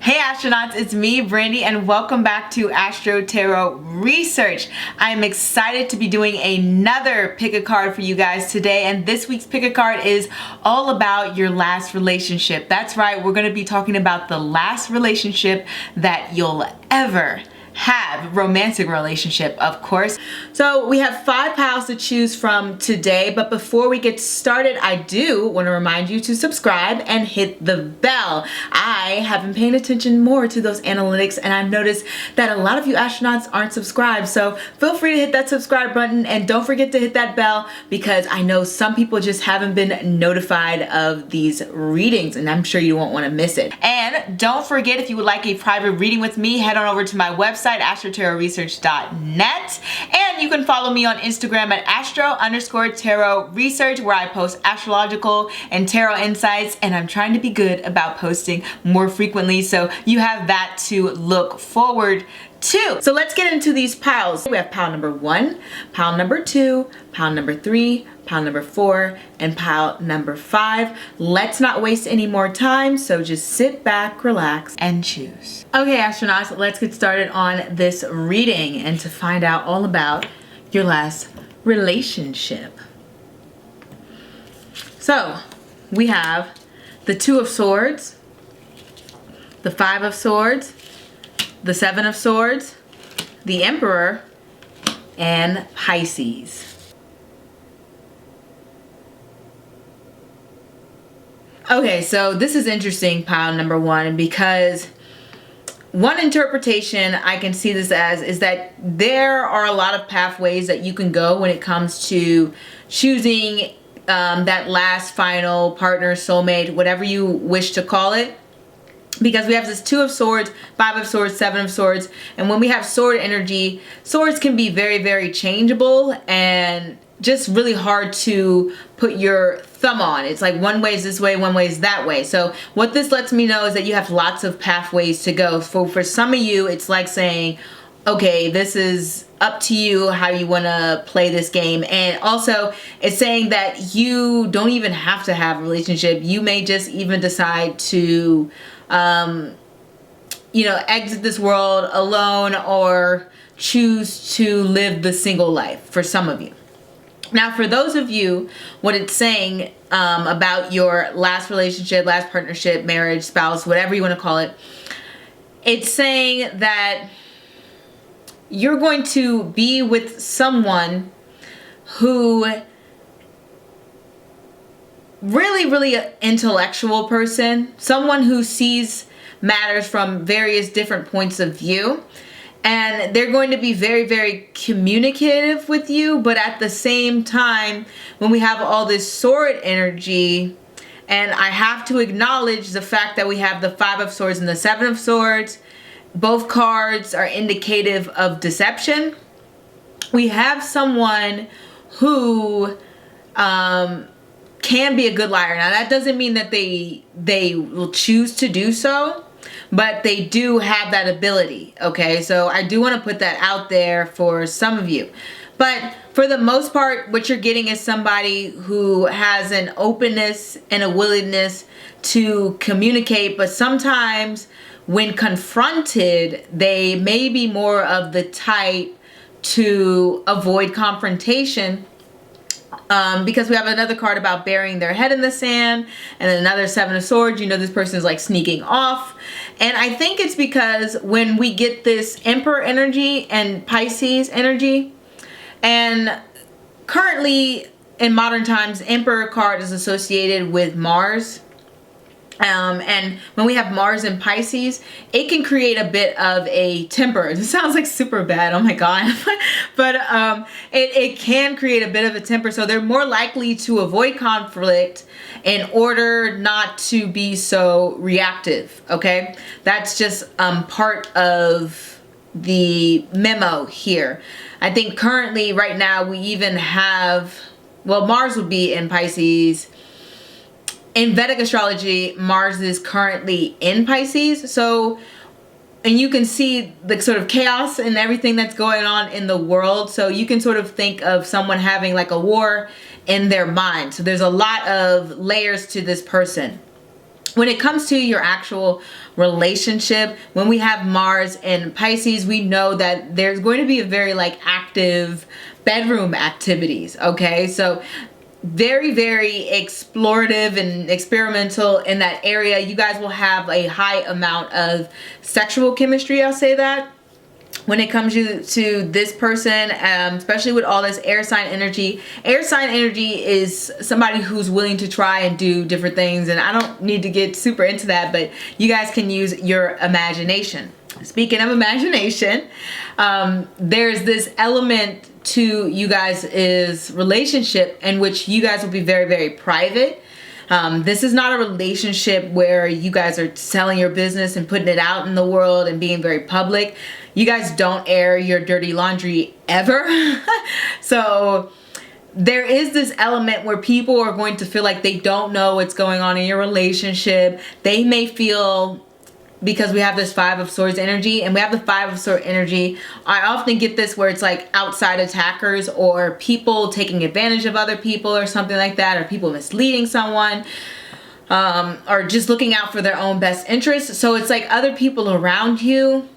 Hey astronauts, it's me, Brandy, and welcome back to Astro-Tarot Research. I'm excited to be doing another pick a card for you guys today, and this week's pick a card is all about your last relationship. That's right, we're going to be talking about the last relationship that you'll ever have, romantic relationship, of course. So we have 5 piles to choose from today, but before we get started, I do want to remind you to subscribe and hit the bell. I have been paying attention more to those analytics, and I've noticed that a lot of you astronauts aren't subscribed, so feel free to hit that subscribe button, and don't forget to hit that bell because I know some people just haven't been notified of these readings, and I'm sure you won't want to miss it. And don't forget, if you would like a private reading with me, head on over to my website, astrotarotresearch.net, and you can follow me on Instagram at astro_tarot research, where I post astrological and tarot insights, and I'm trying to be good about posting more frequently, so you have that to look forward to. So let's get into these piles. We have pile number 1, pile number 2, pile number 3, pile number 4, and pile number 5. Let's not waste any more time, so just sit back, relax, and choose. Okay, astronauts, let's get started on this reading and to find out all about your last relationship. So, we have the 2 of Swords, the 5 of Swords, the 7 of Swords, the Emperor, and Pisces. Okay, so this is interesting, pile number 1, because one interpretation I can see this as is that there are a lot of pathways that you can go when it comes to choosing that last final partner, soulmate, whatever you wish to call it. Because we have this 2 of Swords, 5 of Swords, 7 of Swords, and when we have sword energy, swords can be very, very changeable and just really hard to put your thumb on. It's like one way is this way, one way is that way. So what this lets me know is that you have lots of pathways to go. For some of you, it's like saying, okay, this is up to you how you want to play this game. And also it's saying that you don't even have to have a relationship. You may just even decide to exit this world alone or choose to live the single life for some of you. Now, for those of you, what it's saying about your last relationship, last partnership, marriage, spouse, whatever you want to call it, it's saying that you're going to be with someone who really an intellectual person, someone who sees matters from various different points of view, and they're going to be very, very communicative with you. But at the same time, when we have all this sword energy, and I have to acknowledge the fact that we have the 5 of Swords and the 7 of Swords, both cards are indicative of deception. We have someone who can be a good liar. Now that doesn't mean that they will choose to do so, but they do have that ability, okay? So I do want to put that out there for some of you. But for the most part, what you're getting is somebody who has an openness and a willingness to communicate, but sometimes when confronted, they may be more of the type to avoid confrontation. Because we have another card about burying their head in the sand, and then another 7 of Swords. You know, this person is like sneaking off. And I think it's because when we get this Emperor energy and Pisces energy, and currently in modern times, Emperor card is associated with Mars. And when we have Mars in Pisces, it can create a bit of a temper. It sounds like super bad, oh my god. But it can create a bit of a temper, so they're more likely to avoid conflict in order not to be so reactive, okay? That's just part of the memo here. I think currently, right now, we even have, well, Mars would be in Pisces. In Vedic astrology, Mars is currently in Pisces, so, and you can see the sort of chaos and everything that's going on in the world, so you can sort of think of someone having like a war in their mind. So there's a lot of layers to this person. when it comes to your actual relationship, when we have Mars and Pisces, we know that there's going to be a very like active bedroom activities. Okay, so very, very explorative and experimental in that area. You guys will have a high amount of sexual chemistry, I'll say that. When it comes to this person, especially with all this air sign energy is somebody who's willing to try and do different things. And I don't need to get super into that, but you guys can use your imagination. Speaking of imagination, there's this element to you guys' relationship in which you guys will be very, very private. This is not a relationship where you guys are selling your business and putting it out in the world and being very public. You guys don't air your dirty laundry ever. So there is this element where people are going to feel like they don't know what's going on in your relationship. They may feel, because we have this Five of Swords energy, and we have the Five of Swords energy, I often get this where it's like outside attackers or people taking advantage of other people or something like that, or people misleading someone, or just looking out for their own best interests. So it's like other people around you,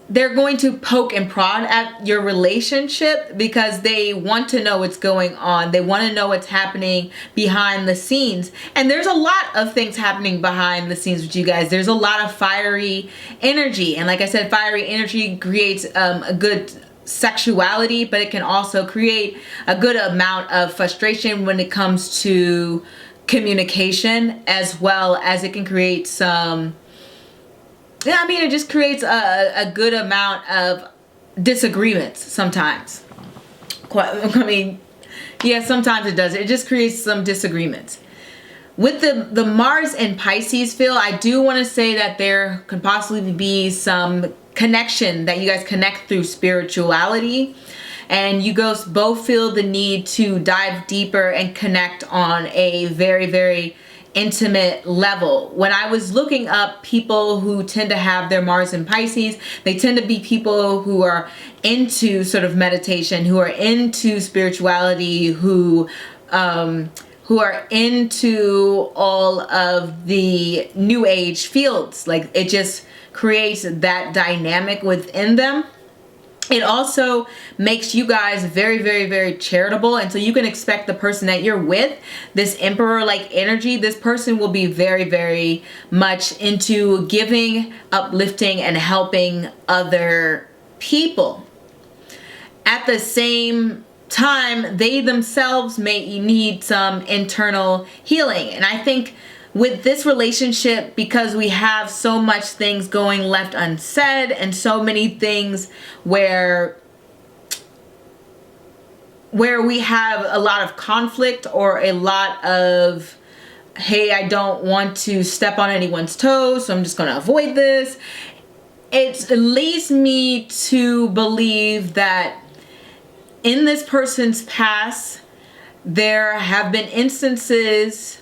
they're going to poke and prod at your relationship because they want to know what's going on. They want to know what's happening behind the scenes. And there's a lot of things happening behind the scenes with you guys. There's a lot of fiery energy. And like I said, fiery energy creates a good sexuality, but it can also create a good amount of frustration when it comes to communication, as well as it can create some... Yeah, I mean, it just creates a good amount of disagreements sometimes. I mean, yeah, sometimes it does. It just creates some disagreements. With the Mars and Pisces feel, I do want to say that there could possibly be some connection that you guys connect through spirituality. And you guys both feel the need to dive deeper and connect on a very, very intimate level. When I was looking up people who tend to have their Mars in Pisces, they tend to be people who are into sort of meditation, who are into spirituality, who are into all of the new age fields. Like, it just creates that dynamic within them. It also makes you guys very, very, very charitable. And so you can expect the person that you're with, this emperor-like energy, this person will be very, very much into giving, uplifting, and helping other people. At the same time, they themselves may need some internal healing. And I think with this relationship, because we have so much things going left unsaid and so many things where we have a lot of conflict or a lot of, hey, I don't want to step on anyone's toes, so I'm just going to avoid this. It leads me to believe that in this person's past, there have been instances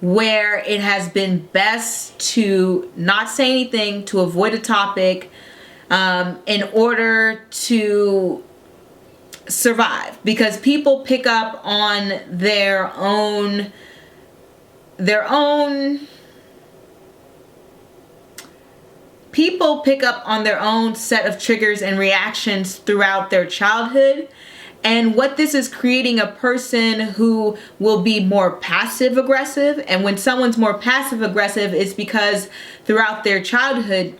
where it has been best to not say anything, to avoid a topic, in order to survive. Because people pick up on their own people pick up on their own set of triggers and reactions throughout their childhood. And what this is creating, a person who will be more passive aggressive. And when someone's more passive aggressive, it's because throughout their childhood,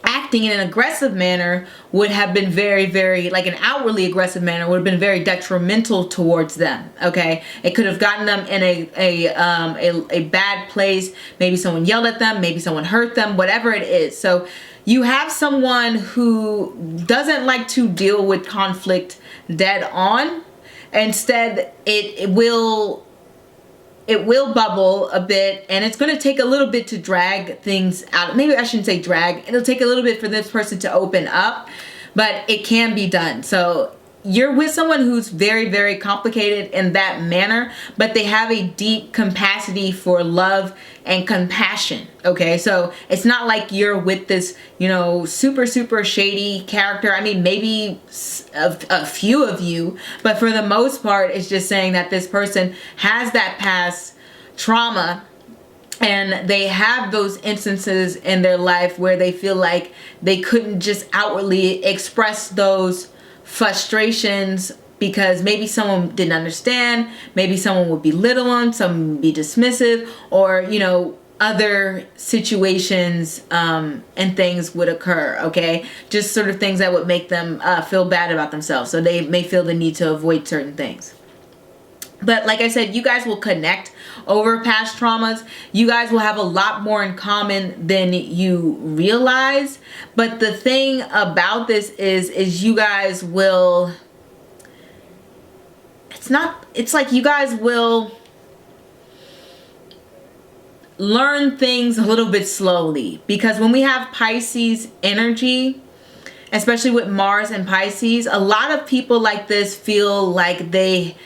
acting in an aggressive manner would have been very, very, like an outwardly aggressive manner would have been very detrimental towards them. Okay, it could have gotten them in a bad place. Maybe someone yelled at them, maybe someone hurt them, whatever it is. So you have someone who doesn't like to deal with conflict dead on. Instead, it will bubble a bit, and it's going to take a little bit to drag things out. Maybe I shouldn't say drag. It'll take a little bit for this person to open up, but it can be done. So you're with someone who's very, very complicated in that manner, but they have a deep capacity for love and compassion. Okay, so it's not like you're with this, you know, super, super shady character. I mean, maybe a few of you, but for the most part, it's just saying that this person has that past trauma, and they have those instances in their life where they feel like they couldn't just outwardly express those frustrations because maybe someone didn't understand, maybe someone would belittle them, some would be dismissive, or, you know, other situations and things would occur, okay? Just sort of things that would make them feel bad about themselves. So they may feel the need to avoid certain things. But like I said, you guys will connect over past traumas. You guys will have a lot more in common than you realize. But the thing about this is you guys will, it's like you guys will learn things a little bit slowly. Because when we have Pisces energy, especially with Mars and Pisces, a lot of people like this feel like they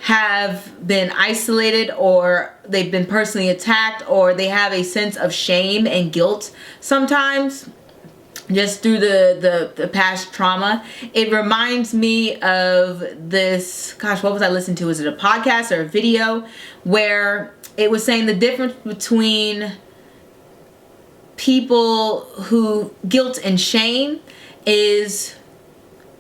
have been isolated, or they've been personally attacked, or they have a sense of shame and guilt sometimes just through the past trauma. It reminds me of this, gosh, what was I listening to? Was it a podcast or a video where it was saying the difference between people who guilt and shame is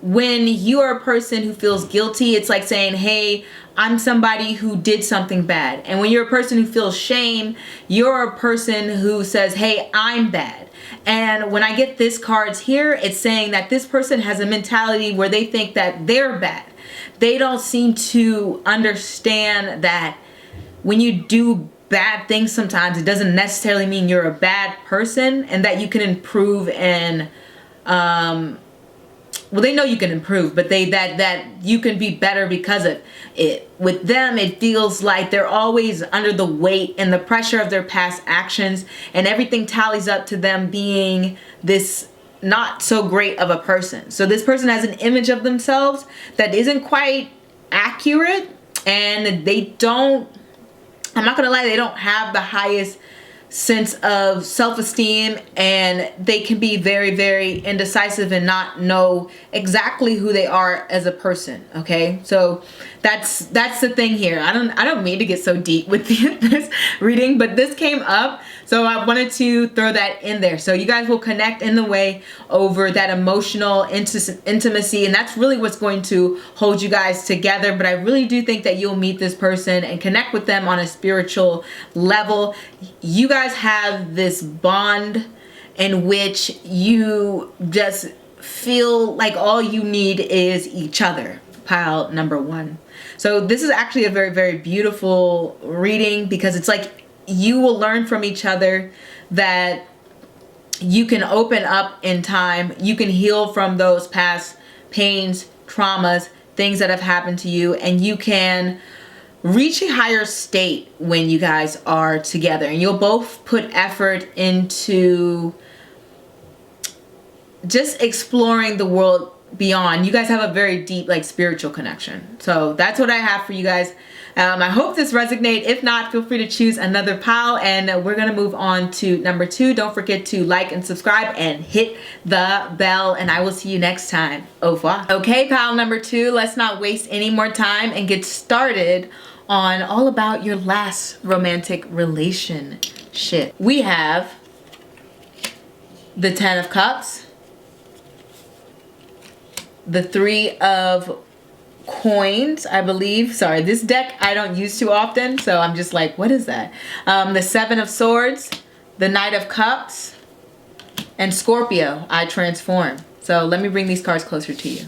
when you are a person who feels guilty, it's like saying, hey, I'm somebody who did something bad. And when you're a person who feels shame, you're a person who says, hey, I'm bad. And when I get this cards here, it's saying that this person has a mentality where they think that they're bad. They don't seem to understand that when you do bad things sometimes, it doesn't necessarily mean you're a bad person, and that you can improve and well, they know you can improve, but that you can be better because of it. With them, it feels like they're always under the weight and the pressure of their past actions, and everything tallies up to them being this not so great of a person. So this person has an image of themselves that isn't quite accurate, and they don't, I'm not gonna lie, they don't have the highest sense of self-esteem, and they can be very, very indecisive and not know exactly who they are as a person. Okay, so that's the thing here. I don't mean to get so deep with this reading, but this came up, so I wanted to throw that in there. So you guys will connect in the way over that emotional intimacy, and that's really what's going to hold you guys together. But I really do think that you'll meet this person and connect with them on a spiritual level. You guys have this bond in which you just feel like all you need is each other. Pile number one. So this is actually a very, very beautiful reading, because it's like you will learn from each other that you can open up in time. You can heal from those past pains, traumas, things that have happened to you, and you can reach a higher state when you guys are together, and you'll both put effort into just exploring the world beyond. You guys have a very deep, like, spiritual connection. So that's what I have for you guys. I hope this resonates. If not, feel free to choose another pile, and we're gonna move on to number 2. Don't forget to like and subscribe and hit the bell, and I will see you next time. Au revoir. Okay, pile number 2, let's not waste any more time and get started on all about your last romantic relationship. We have the 10 of Cups, the 3 of Coins, I believe. Sorry, this deck I don't use too often, so I'm just like, what is that? The 7 of Swords, the Knight of Cups, and Scorpio, I transform. So let me bring these cards closer to you.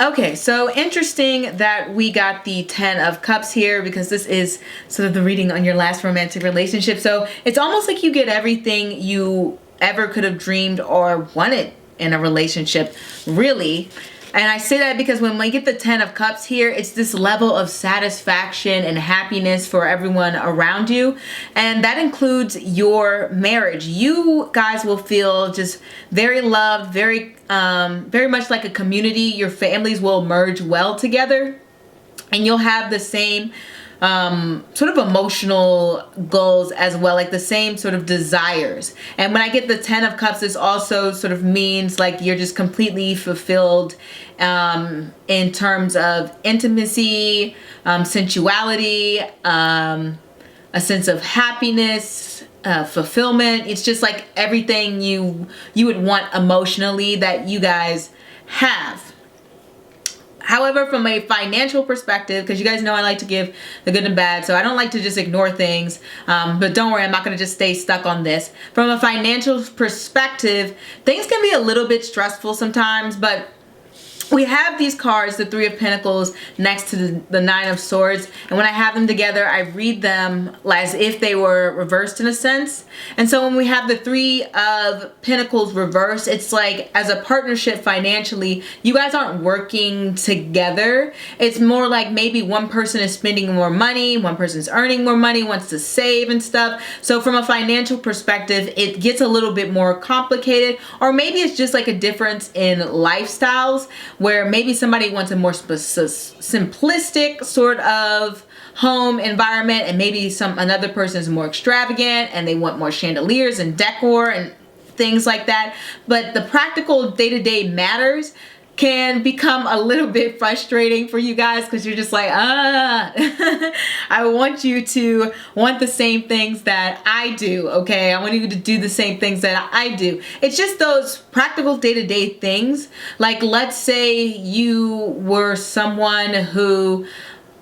Okay, so interesting that we got the 10 of Cups here, because this is sort of the reading on your last romantic relationship. So it's almost like you get everything you ever could have dreamed or wanted in a relationship, really. And I say that because when we get the 10 of Cups here, it's this level of satisfaction and happiness for everyone around you. And that includes your marriage. You guys will feel just very loved, very much like a community. Your families will merge well together, and you'll have the same sort of emotional goals as well, like the same sort of desires. And when I get the 10 of Cups, this also sort of means like you're just completely fulfilled in terms of intimacy, sensuality, a sense of happiness, fulfillment. It's just like everything you would want emotionally that you guys have. However, from a financial perspective, because you guys know I like to give the good and bad, so I don't like to just ignore things, but don't worry, I'm not going to just stay stuck on this. From a financial perspective, things can be a little bit stressful sometimes, but we have these cards, the Three of Pentacles next to the Nine of Swords, and when I have them together, I read them as if they were reversed in a sense. And so when we have the Three of Pentacles reversed, it's like as a partnership financially, you guys aren't working together. It's more like maybe one person is spending more money, one person's earning more money, wants to save and stuff. So from a financial perspective, it gets a little bit more complicated, or maybe it's just like a difference in lifestyles, where maybe somebody wants a more simplistic sort of home environment, and maybe another person is more extravagant and they want more chandeliers and decor and things like that. But the practical day-to-day matters can become a little bit frustrating for you guys, because you're just like, I want you to want the same things that I do, okay? I want you to do the same things that I do. It's just those practical day-to-day things. Like, let's say you were someone who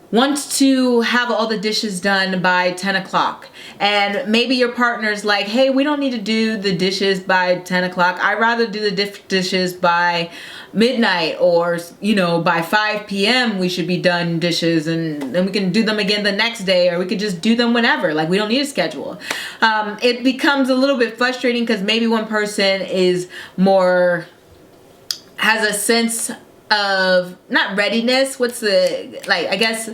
wants to have all the dishes done by 10 o'clock. And maybe your partner's like, hey, we don't need to do the dishes by 10 o'clock. I'd rather do the dishes by midnight, or, you know, by 5 p.m. we should be done dishes, and then we can do them again the next day, or we could just do them whenever. Like, we don't need a schedule. It becomes a little bit frustrating because maybe one person is more, has a sense of not readiness, what's the, like, I guess,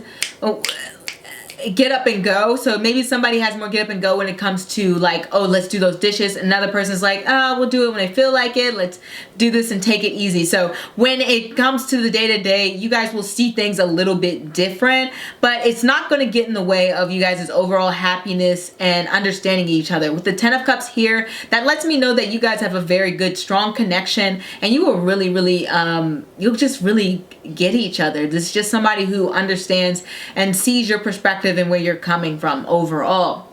get up and go. So maybe somebody has more get up and go when it comes to like, oh, let's do those dishes. Another person's like, oh, we'll do it when I feel like it. Let's do this and take it easy. So when it comes to the day-to-day, you guys will see things a little bit different, but it's not going to get in the way of you guys' overall happiness and understanding each other. With the 10 of Cups here, that lets me know that you guys have a very good, strong connection, and you will really, really, you'll just really get each other. This is just somebody who understands and sees your perspective and where you're coming from overall.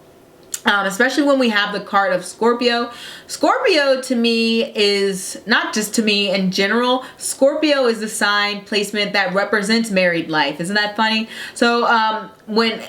Especially when we have the card of Scorpio. Scorpio to me is, not just to me in general, Scorpio is the sign placement that represents married life. Isn't that funny? So when,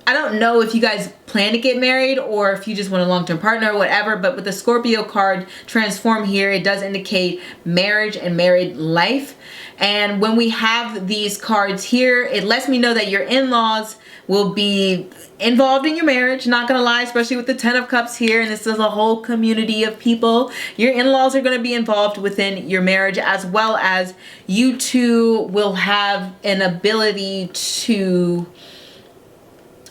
I don't know if you guys plan to get married or if you just want a long-term partner or whatever, but with the Scorpio card transform here, it does indicate marriage and married life. And when we have these cards here, it lets me know that your in-laws will be involved in your marriage. Not gonna lie, especially with the 10 of Cups here, and this is a whole community of people. Your in-laws are gonna be involved within your marriage, as well as you two will have an ability to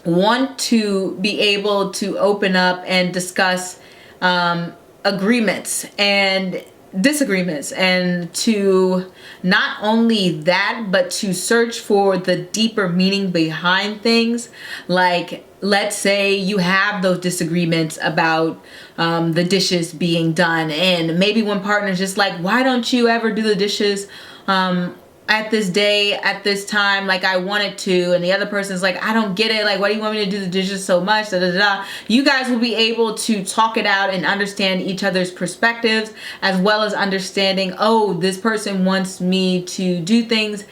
want to be able to open up and discuss agreements and disagreements, and to not only that, but to search for the deeper meaning behind things. Like, let's say you have those disagreements about the dishes being done, and maybe one partner's just like, why don't you ever do the dishes at this day, at this time, like I wanted to, and the other person's like, I don't get it, like, why do you want me to do the dishes so much, da, da, da. You guys will be able to talk it out and understand each other's perspectives, as well as understanding, oh, this person wants me to do things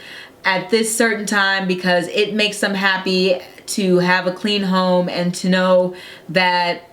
at this certain time because it makes them happy to have a clean home, and to know that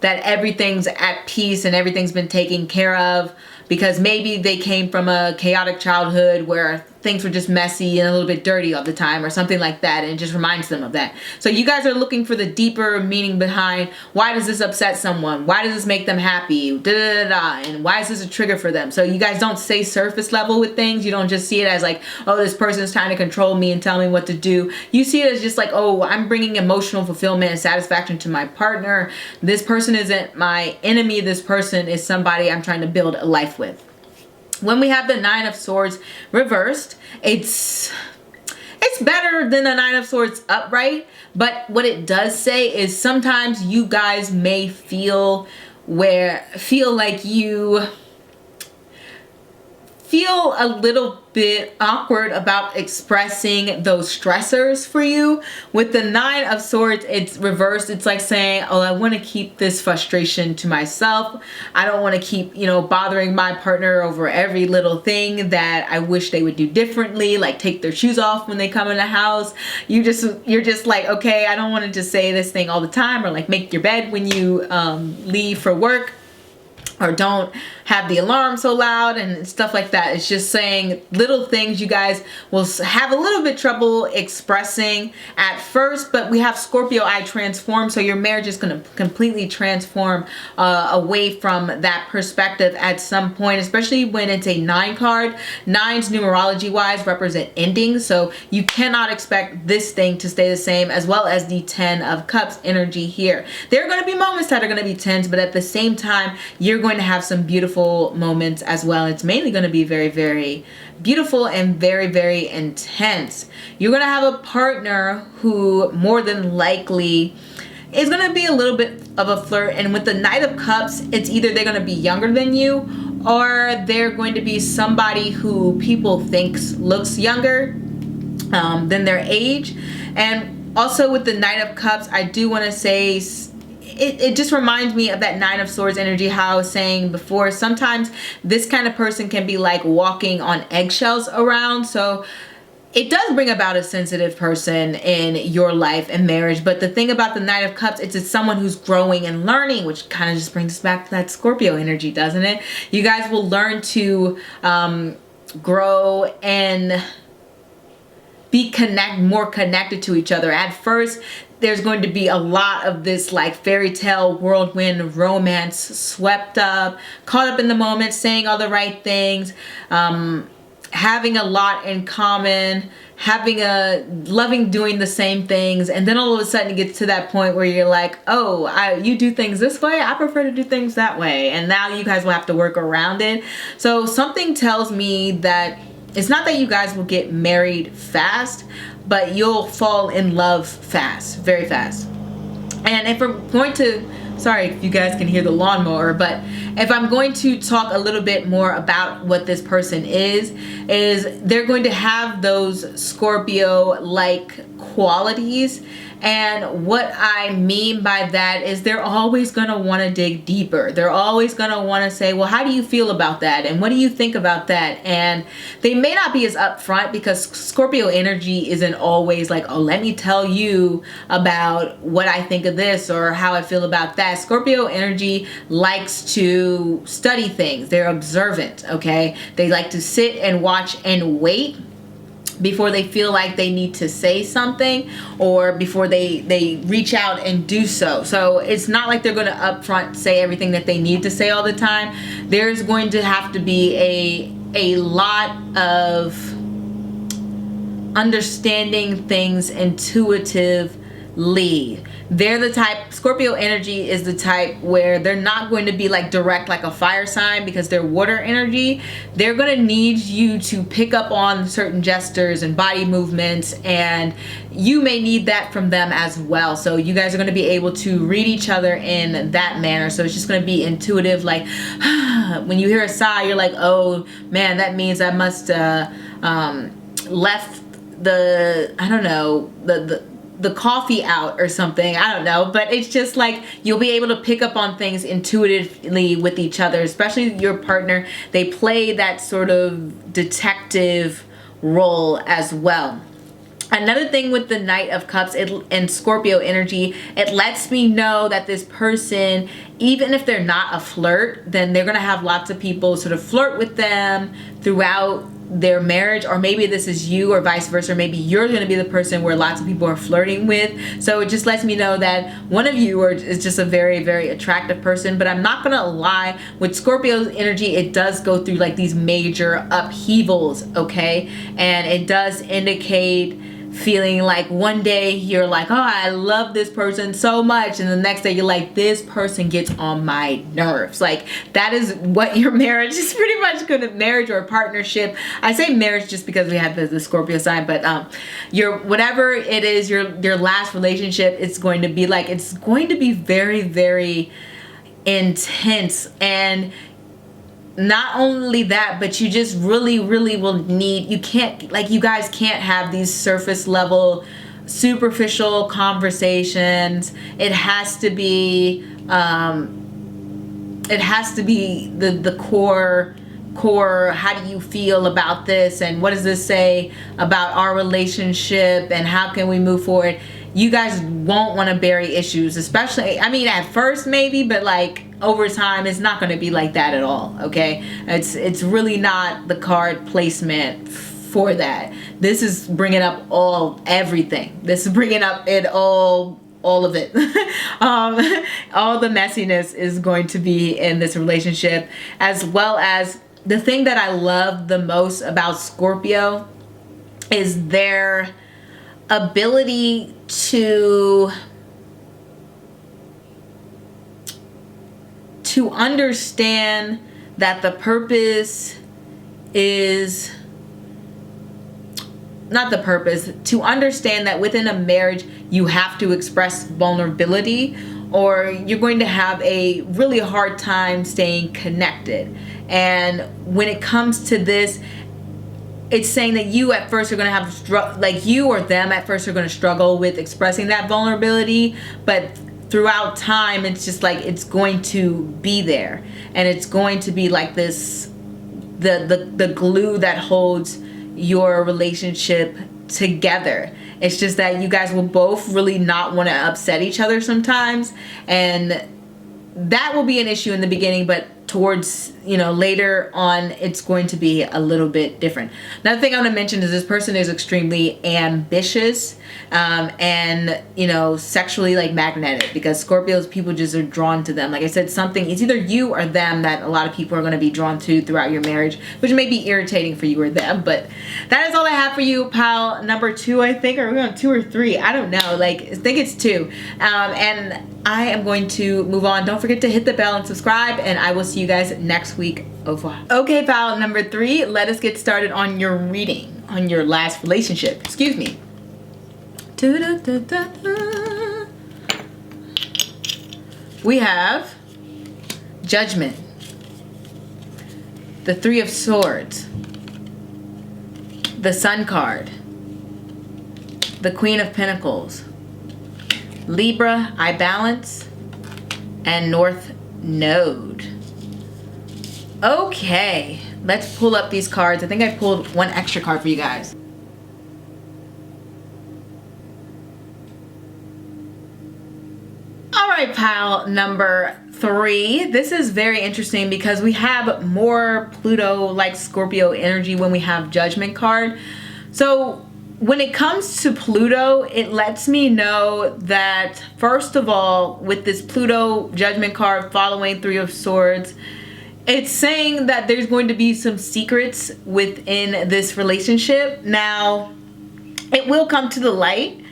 that everything's at peace and everything's been taken care of, because maybe they came from a chaotic childhood where things were just messy and a little bit dirty all the time, or something like that, and it just reminds them of that. So you guys are looking for the deeper meaning behind, why does this upset someone? Why does this make them happy? Da, da, da, da. And why is this a trigger for them? So you guys don't stay surface level with things. You don't just see it as like, oh, this person's trying to control me and tell me what to do. You see it as just like, oh, I'm bringing emotional fulfillment and satisfaction to my partner. This person isn't my enemy. This person is somebody I'm trying to build a life with. When we have the 9 of Swords reversed, it's it's better than the Nine of Swords upright, but what it does say is sometimes you guys may feel like you feel a little bit awkward about expressing those stressors for you. With the Nine of Swords, it's reversed. It's like saying, oh, I want to keep this frustration to myself. I don't want to keep, bothering my partner over every little thing that I wish they would do differently, like take their shoes off when they come in the house. You're just like, okay, I don't want to just say this thing all the time, or like make your bed when you leave for work, or don't have the alarm so loud and stuff like that. It's just saying little things you guys will have a little bit trouble expressing at first, but we have Scorpio I transform, so your marriage is going to completely transform away from that perspective at some point, especially when it's a 9 card. 9s numerology wise represent endings, so you cannot expect this thing to stay the same, as well as the 10 of Cups energy here. There are going to be moments that are going to be 10s, but at the same time, you're going to have some beautiful moments as well. It's mainly going to be very, very beautiful and very, very intense. You're going to have a partner who more than likely is going to be a little bit of a flirt, and with the Knight of Cups, it's either they're going to be younger than you, or they're going to be somebody who people think looks younger than their age. And also with the Knight of Cups, I do want to say it just reminds me of that Nine of Swords energy, how I was saying before. Sometimes this kind of person can be like walking on eggshells around. So it does bring about a sensitive person in your life and marriage. But the thing about the Knight of Cups, it's someone who's growing and learning, which kind of just brings us back to that Scorpio energy, doesn't it? You guys will learn to grow and be more connected to each other. At first, there's going to be a lot of this like fairy tale whirlwind romance, swept up, caught up in the moment, saying all the right things, having a lot in common, loving doing the same things, and then all of a sudden it gets to that point where you're like, oh, you do things this way, I prefer to do things that way, and now you guys will have to work around it. So something tells me that it's not that you guys will get married fast, but you'll fall in love fast, very fast. And if we're going to, sorry if you guys can hear the lawnmower, but if I'm going to talk a little bit more about what this person is they're going to have those Scorpio-like qualities. And what I mean by that is they're always going to want to dig deeper. They're always going to want to say, well, how do you feel about that? And what do you think about that? And they may not be as upfront, because Scorpio energy isn't always like, oh, let me tell you about what I think of this or how I feel about that. Scorpio energy likes to study things. They're observant, okay? They like to sit and watch and wait before they feel like they need to say something, or before they reach out and do so. So it's not like they're going to upfront say everything that they need to say all the time. There's going to have to be a lot of understanding things intuitively. They're the type, Scorpio energy is the type where they're not going to be like direct like a fire sign, because they're water energy. They're going to need you to pick up on certain gestures and body movements, and you may need that from them as well. So you guys are going to be able to read each other in that manner. So it's just going to be intuitive, like when you hear a sigh, you're like, oh man, that means I must left the, I don't know, the coffee out or something. I don't know, but it's just like you'll be able to pick up on things intuitively with each other, especially your partner. They play that sort of detective role as well. Another thing with the Knight of Cups and Scorpio energy, it lets me know that this person, even if they're not a flirt, then they're going to have lots of people sort of flirt with them throughout their marriage, or maybe this is you, or vice versa. Maybe you're going to be the person where lots of people are flirting with. So it just lets me know that one of you is just a very, very attractive person. But I'm not going to lie, with Scorpio's energy, it does go through like these major upheavals, okay? And it does indicate feeling like one day you're like, oh, I love this person so much, and the next day you're like, this person gets on my nerves. Like, that is what your marriage is pretty much going to, marriage or partnership. I say marriage just because we have the Scorpio sign, but your, whatever it is, your last relationship, it's going to be like, it's going to be very, very intense. And not only that, but you just really, really will need, you can't, like, you guys can't have these surface level, superficial conversations. It has to be, the core, how do you feel about this, and what does this say about our relationship, and how can we move forward? You guys won't want to bury issues, especially, I mean, at first maybe, but like over time, it's not going to be like that at all. Okay, it's really not the card placement for that. This is bringing up everything. This is bringing up it all of it. All the messiness is going to be in this relationship, as well as the thing that I love the most about Scorpio is their ability to understand that the purpose is not the purpose, to understand that within a marriage you have to express vulnerability, or you're going to have a really hard time staying connected. And when it comes to this, it's saying that you at first are going to have, like, you or them at first are going to struggle with expressing that vulnerability, but throughout time, it's just like, it's going to be there, and it's going to be like this, the glue that holds your relationship together. It's just that you guys will both really not want to upset each other sometimes, and that will be an issue in the beginning, but towards, you know, later on, it's going to be a little bit different. Another thing I want to mention is this person is extremely ambitious, and, you know, sexually, like, magnetic, because Scorpios, people just are drawn to them. Like I said, something, it's either you or them that a lot of people are going to be drawn to throughout your marriage, which may be irritating for you or them. But that is all I have for you, pal number 2, I think. Or we're on 2 or 3, I don't know, like, I think it's 2. And I am going to move on. Don't forget to hit the bell and subscribe, and I will see you guys next week. Au revoir. Okay, pal number 3, let us get started on your reading on your last relationship. Excuse me. We have Judgment, the 3 of Swords, the Sun card, the Queen of Pentacles, Libra, I balance, and North Node. Okay, let's pull up these cards. I think I pulled one extra card for you guys. All right, pile number 3. This is very interesting because we have more Pluto, like Scorpio energy when we have Judgment card. So when it comes to Pluto, it lets me know that, first of all, with this Pluto Judgment card following 3 of Swords, it's saying that there's going to be some secrets within this relationship. Now, it will come to the light,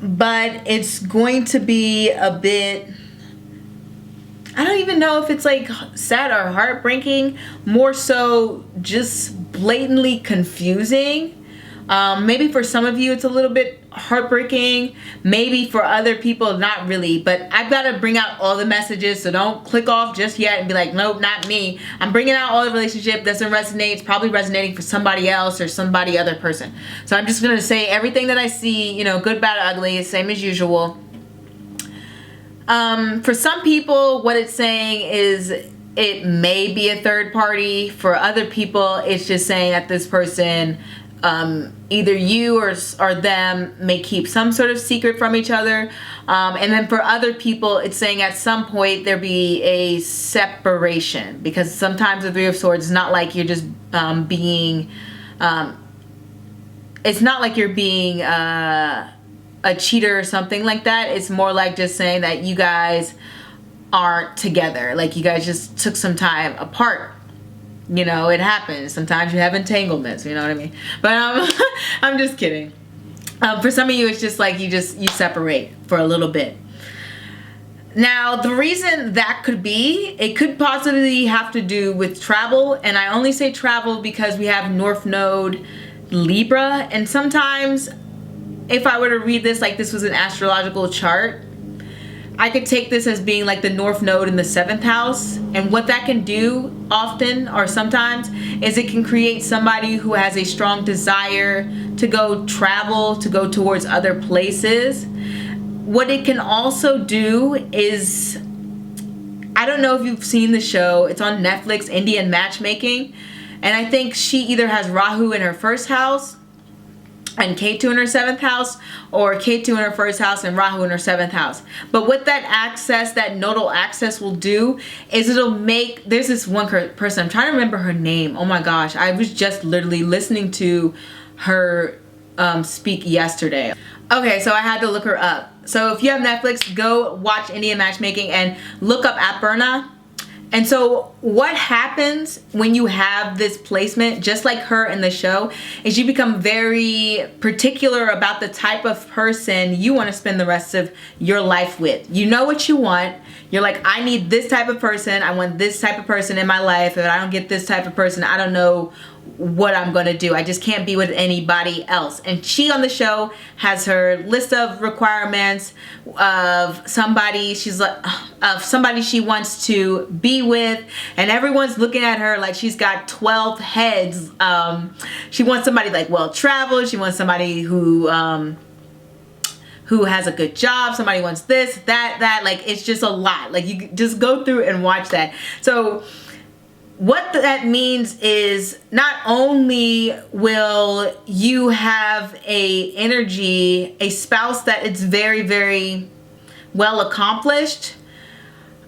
but it's going to be a bit, I don't even know if it's like sad or heartbreaking, more so just blatantly confusing. Maybe for some of you it's a little bit heartbreaking, maybe for other people not really, but I've got to bring out all the messages, so don't click off just yet and be like, nope, not me. I'm bringing out all the relationship doesn't resonate. It's probably resonating for somebody else or somebody other person. So I'm just going to say everything that I see, you know, good, bad, ugly, same as usual. For some people, what it's saying is it may be a third party. For other people, it's just saying that this person, either you or them, may keep some sort of secret from each other. And then for other people, it's saying at some point there be a separation, because sometimes the 3 of Swords is not like you're just being, it's not like you're being a cheater or something like that. It's more like just saying that you guys aren't together. Like you guys just took some time apart. You know, it happens. Sometimes you have entanglements, you know what I mean? But I'm just kidding. For some of you, it's just like you separate for a little bit. Now, the reason that could be, it could possibly have to do with travel. And I only say travel because we have North Node Libra. And sometimes if I were to read this like this was an astrological chart, I could take this as being like the North Node in the 7th house. And what that can do often or sometimes is it can create somebody who has a strong desire to go travel, to go towards other places. What it can also do is, I don't know if you've seen the show, it's on Netflix, Indian Matchmaking, and I think she either has Rahu in her 1st house and Ketu in her 7th house, or Ketu in her 1st house and Rahu in her 7th house. But what that access, that nodal access will do is it'll make, there's this one person, I'm trying to remember her name, oh my gosh, I was just literally listening to her speak yesterday. Okay, so I had to look her up. So if you have Netflix, go watch Indian Matchmaking and look up Aparna. And so what happens when you have this placement, just like her in the show, is you become very particular about the type of person you want to spend the rest of your life with. You know what you want. You're like, I need this type of person. I want this type of person in my life. If I don't get this type of person, I don't know what I'm gonna do. I just can't be with anybody else. And she on the show has her list of requirements of somebody she's like of somebody she wants to be with, and everyone's looking at her like she's got 12 heads. She wants somebody like well traveled. She wants somebody who has a good job. Somebody wants this, that. Like it's just a lot. Like you just go through and watch that. So what that means is not only will you have a spouse that it's very, very well accomplished,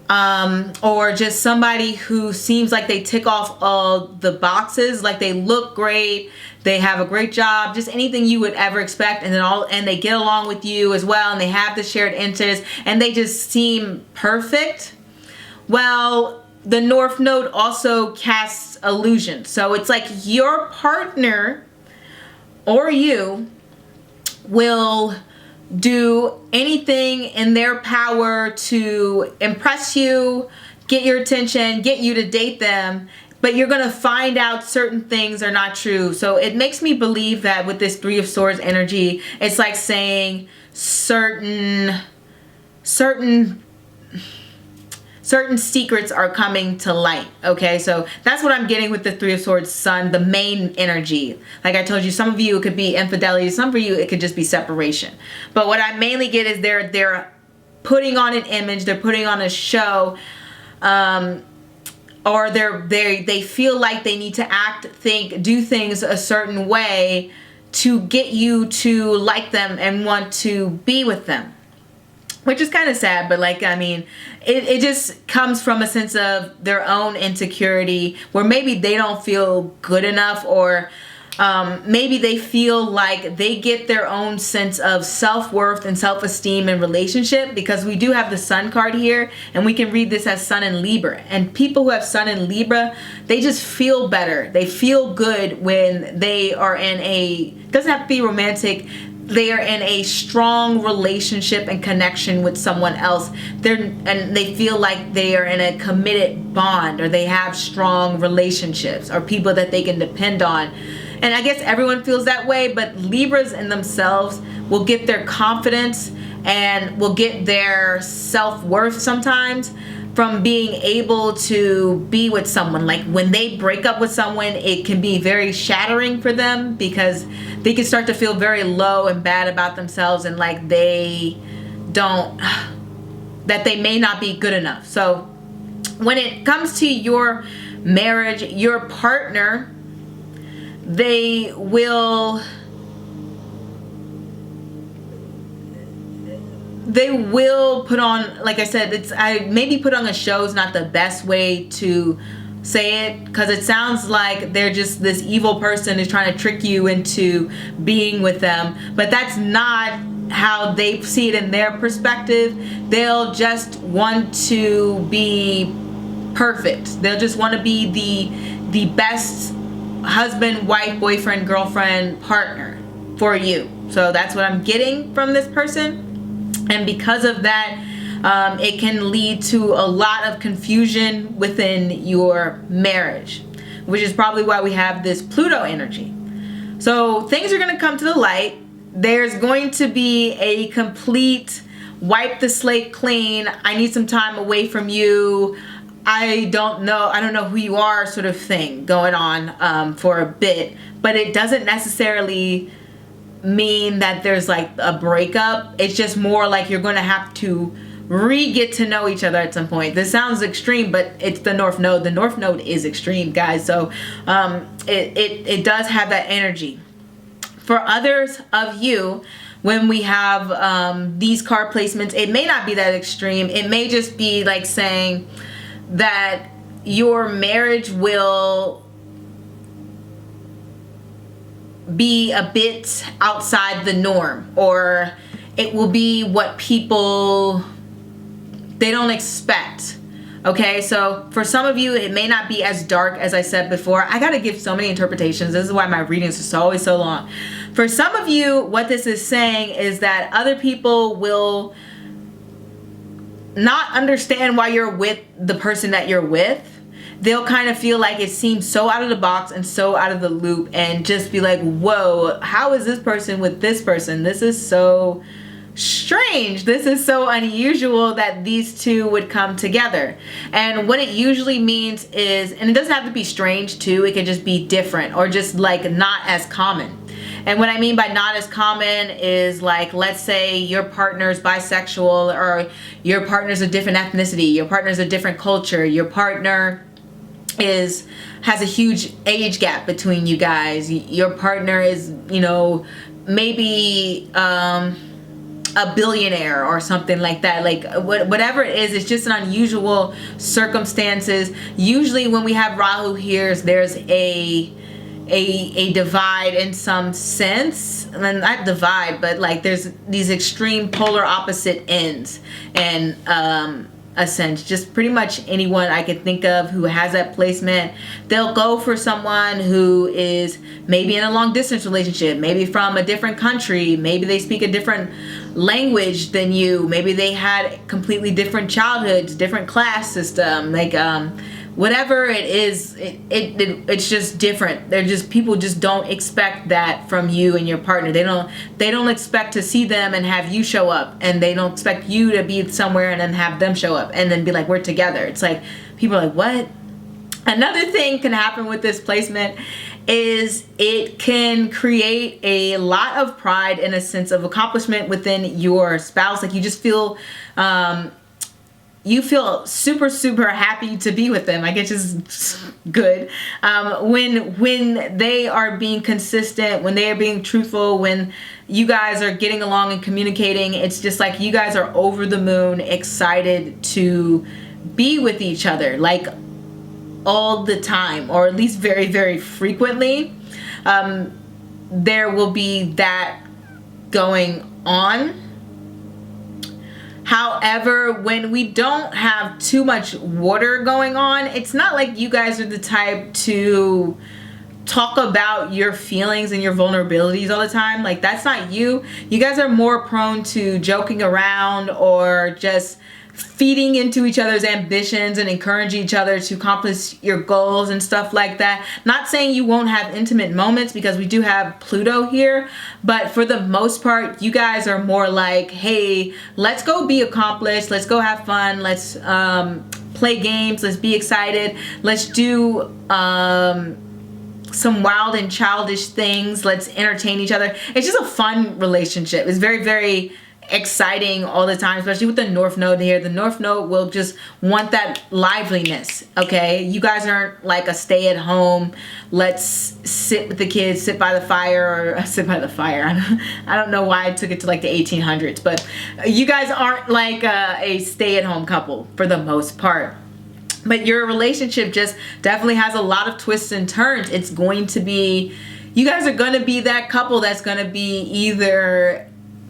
or just somebody who seems like they tick off all the boxes, like they look great, they have a great job, just anything you would ever expect, and they get along with you as well, and they have the shared interests, and they just seem perfect. Well, the North Node also casts illusion. So it's like your partner or you will do anything in their power to impress you, get your attention, get you to date them, but you're going to find out certain things are not true. So it makes me believe that with this Three of Swords energy, it's like saying certain secrets are coming to light. Okay, so that's what I'm getting with the Three of Swords Sun, the main energy. Like I told you, some of you it could be infidelity, some of you it could just be separation. But what I mainly get is they're putting on an image, they're putting on a show, or they feel like they need to act, think, do things a certain way to get you to like them and want to be with them. Which is kind of sad, but like, I mean, it just comes from a sense of their own insecurity where maybe they don't feel good enough, or maybe they feel like they get their own sense of self-worth and self-esteem in relationship, because we do have the Sun card here, and we can read this as Sun in Libra. And people who have Sun in Libra, they just feel better. They feel good when they are in doesn't have to be romantic, they are in a strong relationship and connection with someone else. And they feel like they are in a committed bond, or they have strong relationships, or people that they can depend on. And I guess everyone feels that way, but Libras in themselves will get their confidence and will get their self-worth sometimes from being able to be with someone. Like when they break up with someone, it can be very shattering for them, because they can start to feel very low and bad about themselves, and like that they may not be good enough. So when it comes to your marriage, your partner, they will put on, like I said, maybe put on a show is not the best way to say it, because it sounds like they're just this evil person who's trying to trick you into being with them, but that's not how they see it in their perspective. They'll just want to be perfect. They'll just want to be the best husband, wife, boyfriend, girlfriend, partner for you. So that's what I'm getting from this person. And because of that, it can lead to a lot of confusion within your marriage, which is probably why we have this Pluto energy. So things are going to come to the light. There's going to be a complete wipe the slate clean. I need some time away from you. I don't know who you are sort of thing going on for a bit, but it doesn't necessarily mean that there's like a breakup. It's just more like you're going to have to get to know each other at some point. This sounds extreme, but it's the North Node. The North Node is extreme, guys. So it does have that energy. For others of you, when we have these card placements, it may not be that extreme. It may just be like saying that your marriage will be a bit outside the norm, or it will be what people, they don't expect. Okay, so for some of you, it may not be as dark as I said before. I gotta give so many interpretations. This is why my readings are always so long. For some of you, what this is saying is that other people will not understand why you're with the person that you're with. They'll kind of feel like it seems so out of the box and so out of the loop, and just be like, whoa, how is this person with this person? This is so strange. This is so unusual that these two would come together. And what it usually means is, and it doesn't have to be strange too, it could just be different or just like not as common. And what I mean by not as common is like, let's say your partner's bisexual, or your partner's a different ethnicity, your partner's a different culture, your partner has a huge age gap between you guys, your partner is, maybe a billionaire or something like that. Like whatever it is, it's just an unusual circumstances. Usually when we have Rahu here, there's a divide in some sense, and not divide, but like there's these extreme polar opposite ends, and a sense, just pretty much anyone I could think of who has that placement, they'll go for someone who is maybe in a long distance relationship, maybe from a different country, maybe they speak a different language than you, maybe they had completely different childhoods, different class system, like whatever it is, it's just different. They're just, people just don't expect that from you and your partner. They don't expect to see them and have you show up, and they don't expect you to be somewhere and then have them show up and then be like, we're together. It's like, people are like, what? Another thing can happen with this placement is it can create a lot of pride and a sense of accomplishment within your spouse. Like you just feel you feel super, super happy to be with them. Like it's just good. When they are being consistent, when they are being truthful, when you guys are getting along and communicating, it's just like you guys are over the moon excited to be with each other, like all the time, or at least very, very frequently. There will be that going on. However, when we don't have too much water going on, it's not like you guys are the type to talk about your feelings and your vulnerabilities all the time. Like that's not you. You guys are more prone to joking around or just feeding into each other's ambitions and encouraging each other to accomplish your goals and stuff like that. Not saying you won't have intimate moments, because we do have Pluto here, but for the most part, you guys are more like, hey, let's go be accomplished, let's go have fun, let's play games, let's be excited, let's do some wild and childish things, let's entertain each other. It's just a fun relationship. It's very, very exciting all the time, especially with the North Node here. The North Node will just want that liveliness, okay? You guys aren't like a stay at home, let's sit with the kids, sit by the fire, or sit by the fire. I don't know why I took it to like the 1800s, but you guys aren't like a stay at home couple for the most part. But your relationship just definitely has a lot of twists and turns. It's going to be, you guys are going to be that couple that's going to be either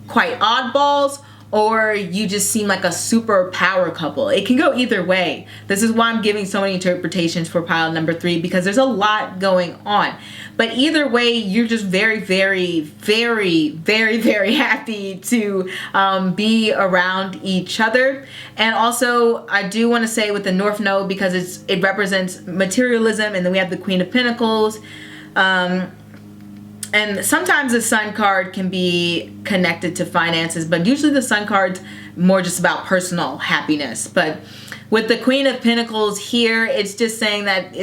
quite oddballs or you just seem like a super power couple. It can go either way. This is why I'm giving so many interpretations for pile number 3, because there's a lot going on. But either way, you're just very, very, very, very, very happy to be around each other. And also, I do want to say with the North Node, because it represents materialism, and then we have the Queen of Pentacles. And sometimes the Sun card can be connected to finances, but usually the Sun card's more just about personal happiness. But with the Queen of Pentacles here, it's just saying that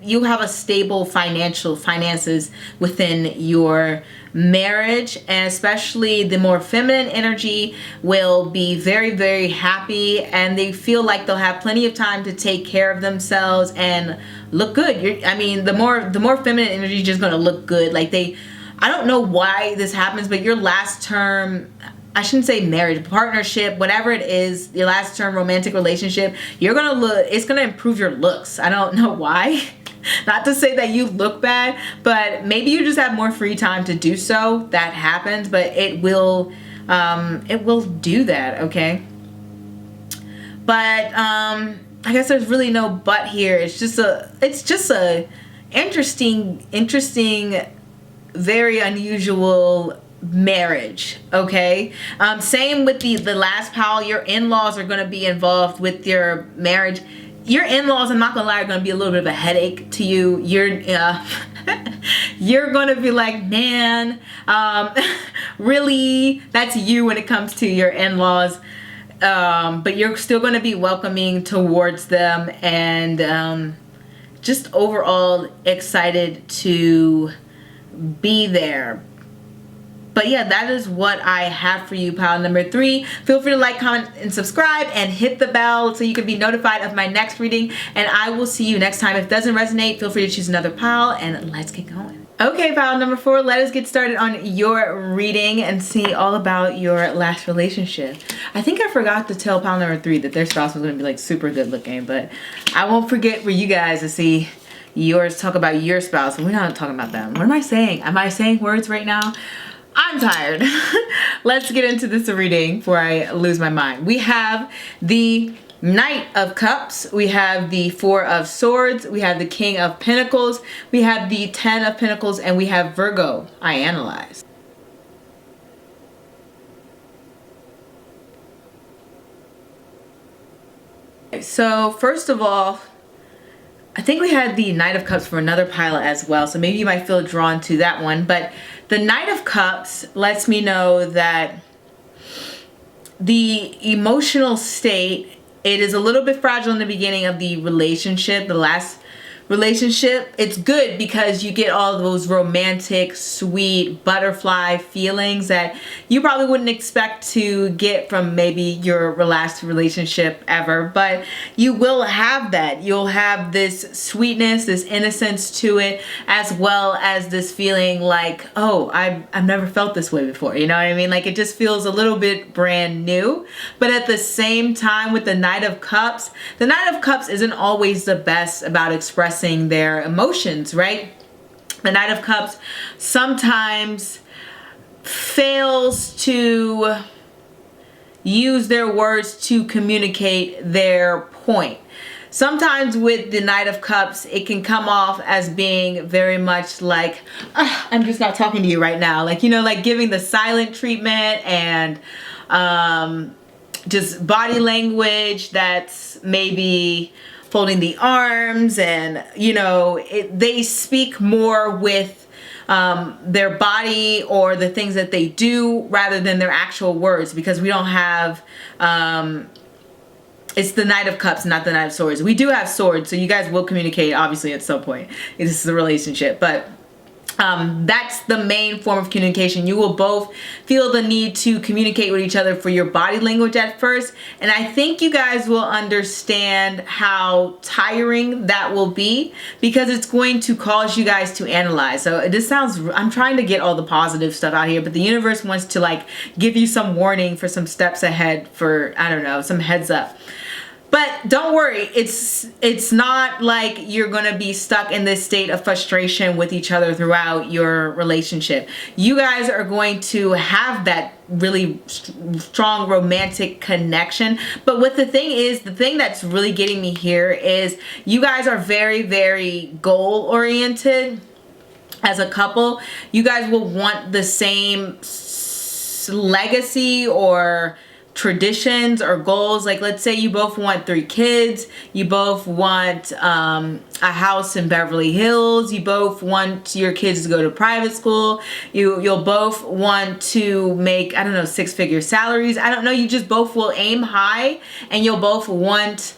you have a stable finances within your marriage, and especially the more feminine energy will be very, very happy, and they feel like they'll have plenty of time to take care of themselves and look good. I mean, the more feminine energy is just going to look good. Like I don't know why this happens, but your last term, I shouldn't say marriage, partnership, whatever it is, your last term romantic relationship, it's gonna improve your looks. I don't know why. Not to say that you look bad, but maybe you just have more free time to do so. That happens, but it will do that, okay? But I guess there's really no but here. It's just a interesting, very unusual marriage, okay? Same with the last pile. Your in-laws are going to be involved with your marriage. Your in-laws, I'm not gonna lie, are gonna be a little bit of a headache to you. You're gonna be like, man, really? That's you when it comes to your in-laws. But you're still gonna be welcoming towards them, and just overall excited to be there. But yeah, that is what I have for you, pile number 3. Feel free to like, comment, and subscribe, and hit the bell so you can be notified of my next reading. And I will see you next time. If it doesn't resonate, feel free to choose another pile, and let's get going. Okay, pile number 4, let us get started on your reading and see all about your last relationship. I think I forgot to tell pile number 3 that their spouse was going to be like super good looking, but I won't forget for you guys to see yours. Talk about your spouse, and we're not talking about them. What am I saying? Am I saying words right now? I'm tired. Let's get into this reading before I lose my mind. We have the Knight of Cups, we have the 4 of Swords, we have the King of Pentacles, we have the 10 of Pentacles, and we have Virgo. I analyze. So first of all, I think we had the Knight of Cups for another pile as well, so maybe you might feel drawn to that one. But the Knight of Cups lets me know that the emotional state, it is a little bit fragile in the beginning of the relationship, the last relationship. It's good because you get all those romantic, sweet, butterfly feelings that you probably wouldn't expect to get from maybe your last relationship ever, but you will have that. You'll have this sweetness, this innocence to it, as well as this feeling like, oh, I've never felt this way before. You know what I mean? Like, it just feels a little bit brand new. But at the same time, with the Knight of Cups, the Knight of Cups isn't always the best about expressing their emotions, right? The Knight of Cups sometimes fails to use their words to communicate their point. Sometimes with the Knight of Cups, it can come off as being very much like, I'm just not talking to you right now. Like, you know, like giving the silent treatment, and just body language that's maybe folding the arms, and you know, they speak more with their body or the things that they do rather than their actual words, because we don't have it's the Knight of Cups, not the Knight of Swords. We do have swords, so you guys will communicate obviously at some point. This is a relationship, but that's the main form of communication. You will both feel the need to communicate with each other for your body language at first, and I think you guys will understand how tiring that will be, because it's going to cause you guys to analyze. So this sounds, I'm trying to get all the positive stuff out here, but the universe wants to like give you some warning for some steps ahead, for, I don't know, some heads up. But don't worry, it's not like you're going to be stuck in this state of frustration with each other throughout your relationship. You guys are going to have that really strong romantic connection. But what the thing that's really getting me here is you guys are very, very goal oriented as a couple. You guys will want the same legacy or traditions or goals. Like, let's say you both want 3 kids, you both want a house in Beverly Hills, you both want your kids to go to private school, you'll both want to make, I don't know, 6-figure salaries. I don't know, you just both will aim high, and you'll both want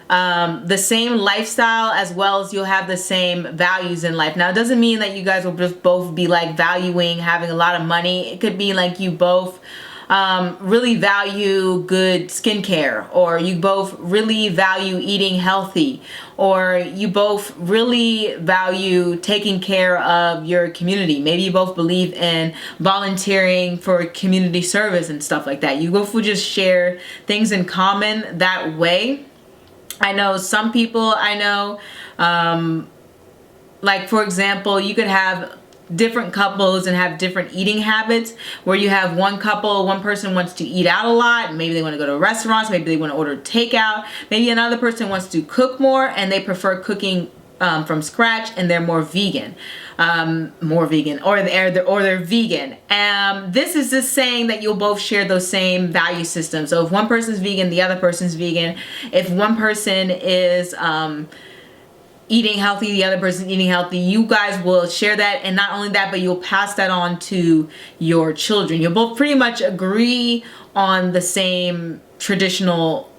the same lifestyle, as well as you'll have the same values in life. Now, it doesn't mean that you guys will just both be like valuing having a lot of money. It could be like you both really value good skincare, or you both really value eating healthy, or you both really value taking care of your community. Maybe you both believe in volunteering for community service and stuff like that. You both will just share things in common that way. I know some people, like, for example, you could have different couples and have different eating habits, where you have one person wants to eat out a lot, and maybe they want to go to restaurants, maybe they want to order takeout, maybe another person wants to cook more and they prefer cooking from scratch, and they're more vegan, or they're vegan. This is just saying that you'll both share those same value systems. So if one person's vegan, the other person's vegan. If one person is eating healthy, the other person eating healthy, you guys will share that. And not only that, but you'll pass that on to your children. You'll both pretty much agree on the same traditional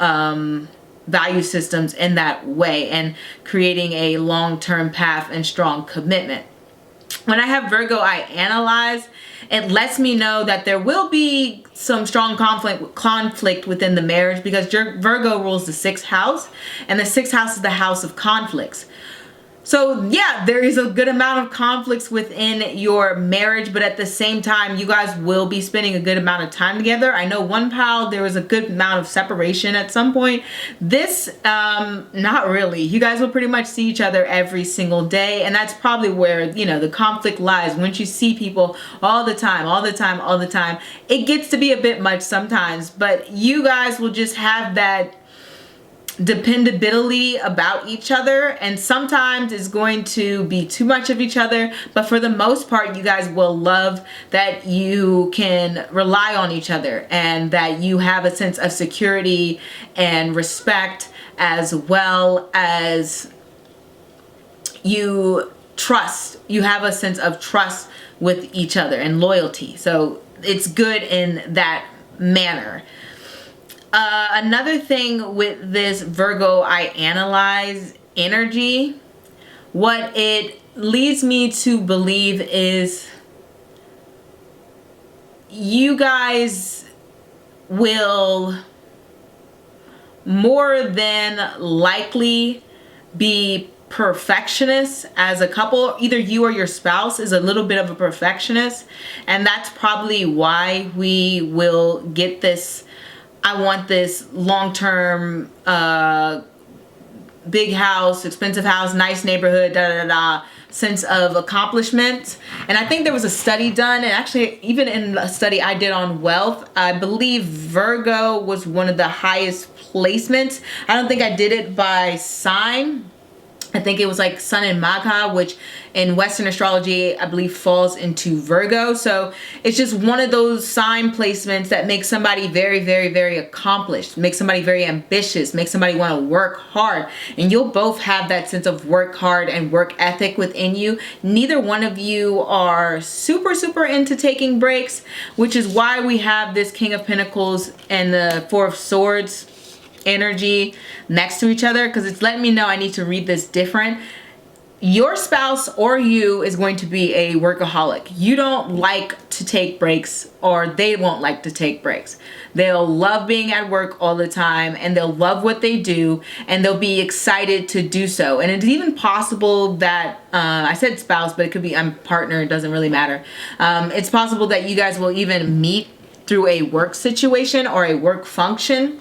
value systems in that way, and creating a long-term path and strong commitment. When I have Virgo, I analyze. It lets me know that there will be some strong conflict within the marriage, because Virgo rules the 6th house, and the 6th house is the house of conflicts. So yeah, there is a good amount of conflicts within your marriage, but at the same time, you guys will be spending a good amount of time together. I know one pal, there was a good amount of separation at some point. This, not really. You guys will pretty much see each other every single day, and that's probably where, the conflict lies. Once you see people all the time, it gets to be a bit much sometimes, but you guys will just have that dependability about each other, and sometimes it's going to be too much of each other, but for the most part, you guys will love that you can rely on each other, and that you have a sense of security and respect, as well as you have a sense of trust with each other and loyalty. So it's good in that manner. Another thing with this Virgo, I analyze energy. What it leads me to believe is you guys will more than likely be perfectionists as a couple. Either you or your spouse is a little bit of a perfectionist, and that's probably why we will get this I want this long-term big house, expensive house, nice neighborhood, sense of accomplishment. And I think there was a study done, and actually even in a study I did on wealth, I believe Virgo was one of the highest placements. I don't think I did it by sign. I think it was like Sun and Magha, which in Western astrology, I believe falls into Virgo. So it's just one of those sign placements that makes somebody very, very, very accomplished, makes somebody very ambitious, makes somebody want to work hard. And you'll both have that sense of work hard and work ethic within you. Neither one of you are super, super into taking breaks, which is why we have this King of Pentacles and the Four of Swords energy next to each other, because it's letting me know I need to read this different. Your spouse or you is going to be a workaholic. You don't like to take breaks, or they won't like to take breaks. They'll love being at work all the time, and they'll love what they do, and they'll be excited to do so. And it's even possible that I said spouse, but it could be partner, it doesn't really matter. It's possible that you guys will even meet through a work situation or a work function,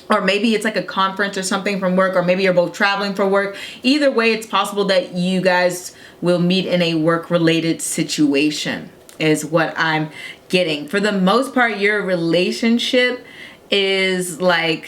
or maybe it's like a conference or something from work, or maybe you're both traveling for work. Either way, it's possible that you guys will meet in a work-related situation is what I'm getting. For the most part, your relationship is like,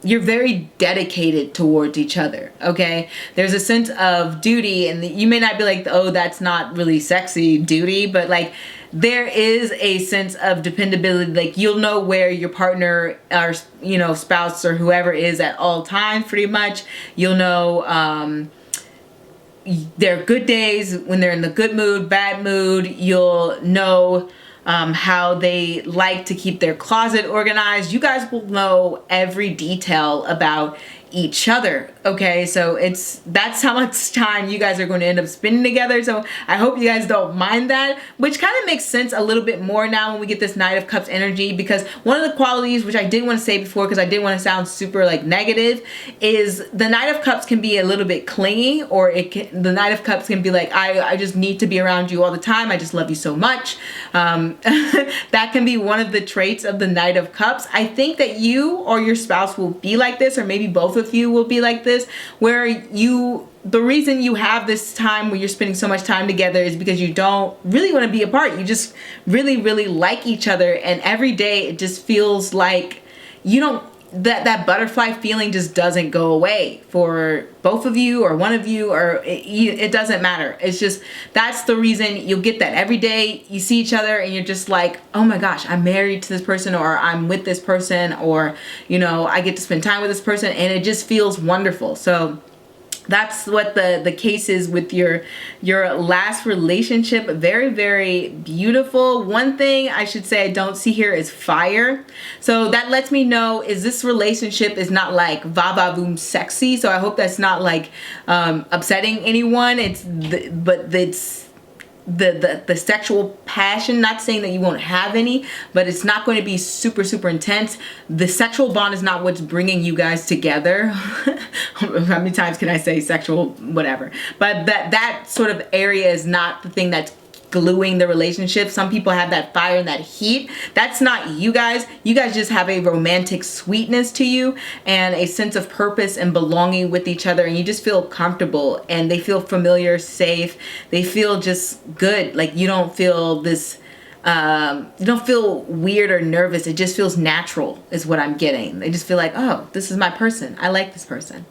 you're very dedicated towards each other, okay? There's a sense of duty, and you may not be like, oh, that's not really sexy, duty, but like there is a sense of dependability. Like you'll know where your partner or, you know, spouse or whoever is at all times, pretty much. You'll know their good days, when they're in the good mood, bad mood. You'll know how they like to keep their closet organized. You guys will know every detail about each other, okay? So that's how much time you guys are going to end up spending together. So I hope you guys don't mind that, which kind of makes sense a little bit more now when we get this Knight of Cups energy, because one of the qualities, which I didn't want to say before because I didn't want to sound super like negative, is the Knight of Cups can be a little bit clingy, or the Knight of Cups can be like, I just need to be around you all the time. I just love you so much. That can be one of the traits of the Knight of Cups. I think that you or your spouse will be like this, or maybe both of you will be like this, where the reason you have this time where you're spending so much time together is because you don't really want to be apart. You just really, really like each other, and every day it just feels like you don't, that butterfly feeling just doesn't go away for both of you or one of you, or it doesn't matter. It's just, that's the reason you'll get that every day. You see each other and you're just like, oh my gosh, I'm married to this person, or I'm with this person, or, you know, I get to spend time with this person, and it just feels wonderful. So that's what the case is with your last relationship. Very, very beautiful. One thing I should say I don't see here is fire. So that lets me know is this relationship is not like va-va-voom sexy. So I hope that's not like upsetting anyone. But it's the sexual passion, not saying that you won't have any, but it's not going to be super, super intense. The sexual bond is not what's bringing you guys together. How many times can I say sexual whatever? But that sort of area is not the thing that's gluing the relationship. Some people have that fire and that heat. That's not you guys. You guys just have a romantic sweetness to you and a sense of purpose and belonging with each other, and you just feel comfortable, and they feel familiar, safe. They feel just good. Like you don't feel this you don't feel weird or nervous. It just feels natural is what I'm getting. They just feel like, oh, this is my person. I like this person.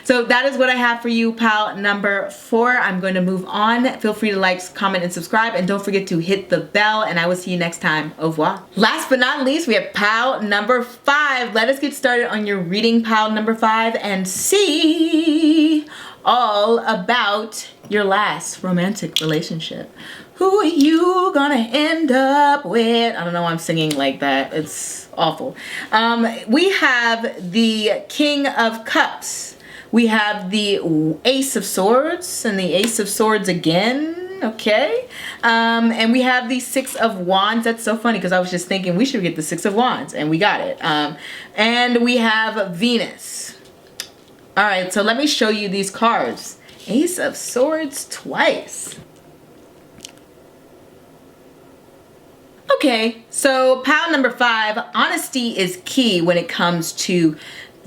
So that is what I have for you, pile number 4. I'm going to move on. Feel free to like, comment, and subscribe. And don't forget to hit the bell. And I will see you next time. Au revoir. Last but not least, we have pile number 5. Let us get started on your reading, pile number 5, and see all about your last romantic relationship. Who are you gonna end up with? I don't know why I'm singing like that. It's awful. We have the King of Cups. We have the Ace of Swords and the Ace of Swords again. Okay. And we have the Six of Wands. That's so funny because I was just thinking we should get the Six of Wands, and we got it. And we have Venus. All right, so let me show you these cards. Ace of Swords twice. Okay, so pile number 5, honesty is key when it comes to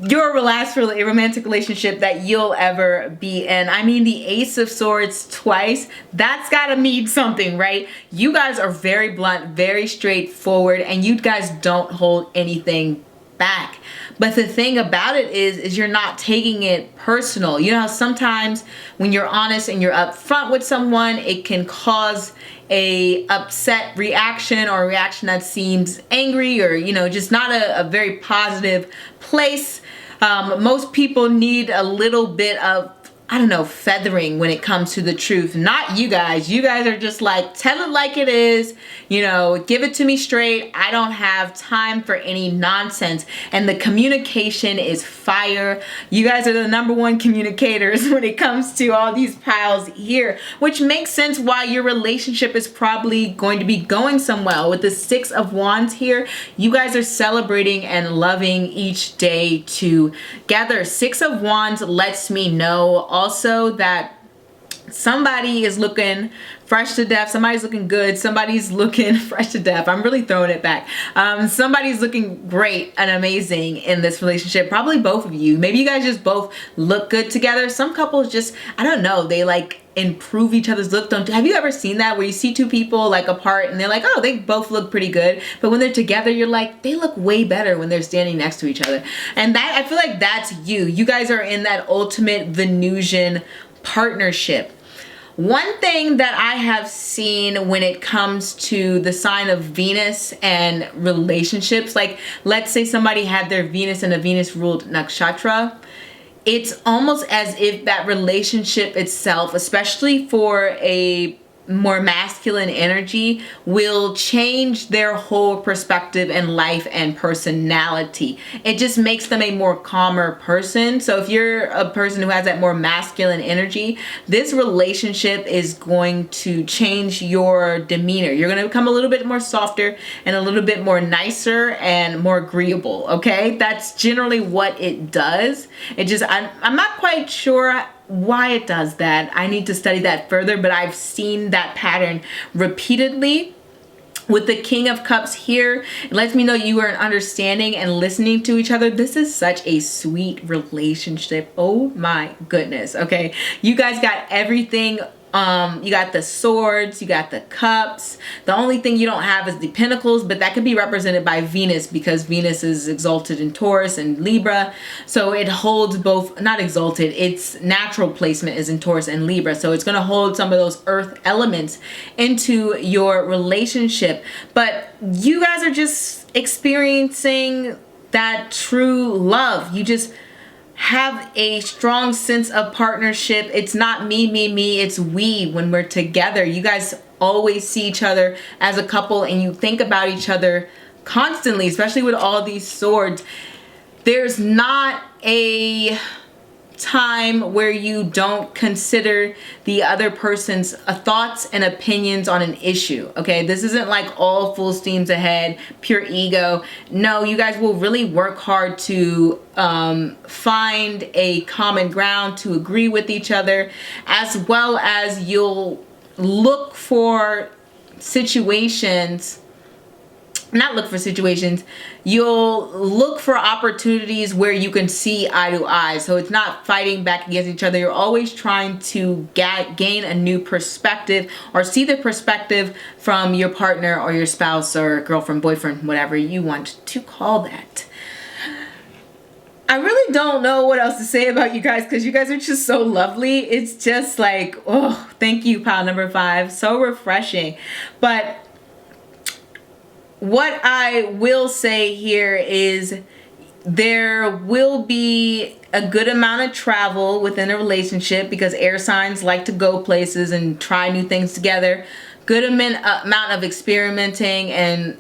your last romantic relationship that you'll ever be in. I mean, the Ace of Swords twice, that's gotta mean something, right? You guys are very blunt, very straightforward, and you guys don't hold anything back. But the thing about it is you're not taking it personal. You know how sometimes when you're honest and you're upfront with someone, it can cause a upset reaction, or a reaction that seems angry, or, you know, just not a very positive place. Most people need a little bit of, I don't know, feathering when it comes to the truth. Not you guys. You guys are just like, tell it like it is, you know, give it to me straight. I don't have time for any nonsense. And the communication is fire. You guys are the #1 communicators when it comes to all these piles here, which makes sense why your relationship is probably going to be going somewhere. With the Six of Wands here, you guys are celebrating and loving each day together. Six of Wands lets me know also that Somebody is looking fresh to death. Somebody's looking good. Somebody's looking fresh to death. I'm really throwing it back. Somebody's looking great and amazing in this relationship. Probably both of you. Maybe you guys just both look good together. Some couples just, I don't know, they like improve each other's look. Have you ever seen that where you see two people like apart and they're like, oh, they both look pretty good, but when they're together you're like, they look way better when they're standing next to each other? And that, I feel like that's you guys are in that ultimate Venusian partnership. One thing that I have seen when it comes to the sign of Venus and relationships, like let's say somebody had their Venus in a Venus ruled nakshatra, it's almost as if that relationship itself, especially for a more masculine energy, will change their whole perspective in life and personality. It just makes them a more calmer person. So if you're a person who has that more masculine energy, this relationship is going to change your demeanor. You're going to become a little bit more softer and a little bit more nicer and more agreeable. Okay, that's generally what it does. It just, I'm not quite sure why it does that. I need to study that further, but I've seen that pattern repeatedly. With the King of Cups here, it lets me know you are understanding and listening to each other. This is such a sweet relationship. Oh my goodness. Okay, you guys got everything. You got the swords, you got the cups. The only thing you don't have is the pentacles, but that could be represented by Venus because Venus is exalted in Taurus and Libra. So it holds both, not exalted, its natural placement is in Taurus and Libra. So it's going to hold some of those earth elements into your relationship. But you guys are just experiencing that true love. You just have a strong sense of partnership. It's not me, it's we when we're together. You guys always see each other as a couple and you think about each other constantly, especially with all these swords. There's not a time where you don't consider the other person's thoughts and opinions on an issue. Okay, this isn't like all full steams ahead, pure ego. No, you guys will really work hard to find a common ground, to agree with each other, as well as you'll look for situations, you'll look for opportunities where you can see eye to eye. So it's not fighting back against each other. You're always trying to gain a new perspective or see the perspective from your partner or your spouse or girlfriend, boyfriend, whatever you want to call that. I really don't know what else to say about you guys because you guys are just so lovely. It's just like, oh, thank you, pile number 5. So refreshing. But what I will say here is there will be a good amount of travel within a relationship because air signs like to go places and try new things together. Good amount of experimenting and